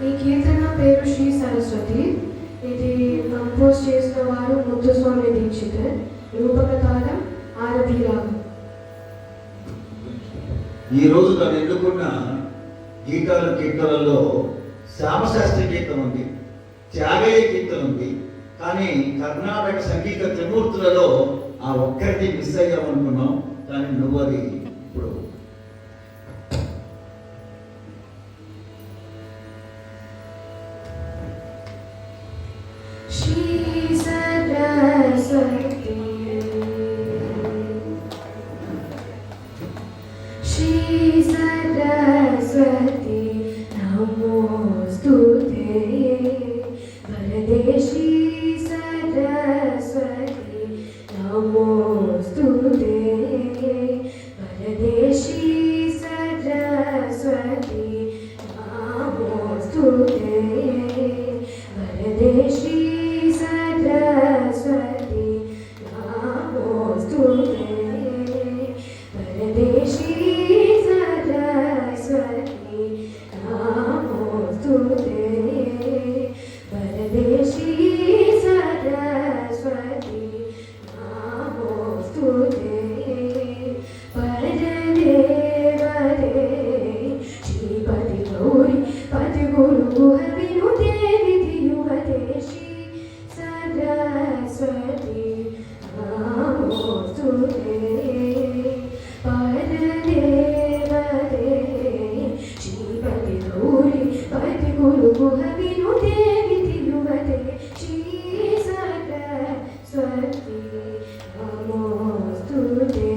ఈ కీర్తన పేరు శ్రీ సరస్వతి. ఇది కంపోజ్ చేసిన వారు ముత్తుస్వామి దీక్షిత్. రూపక తాళం ఆరభి రాగం. ఈరోజు తను ఎన్నుకున్న గీతాలు కీర్తనల్లో శ్యామశాస్త్రి కీర్తన ఉంది, త్యాగయ్య కీర్తన ఉంది. కానీ కర్ణాటక సంగీత త్రిమూర్తులలో ఆ ఒక్కరిది మిస్ అయ్యామనుకున్నాం. కానీ నువ్వు అది ఇప్పుడు శ్రీ సరస్వతి శ్రీ సరస్వతి నమోస్తుతే వరదే శ్రీ సరస్వతి నమోస్తుతే వరదే శ్రీ సరస్వతి నమోస్తుతే వరదే శ్రీ सरस्वती नमोस्तुते वरदे श्री सरस्वती नमोस्तुते वरदे श्री सरस्वती नमोस्तुते वरदे वरदे श्रीपति गौरी पति गुरु गुह विनुते विधियुवते श्री सरस्वती नमोस्तुते वरदे वरदे श्रीपति गौरी पति गुरु गुह विनुते विधियुवते श्री सरस्वती नमोस्तुते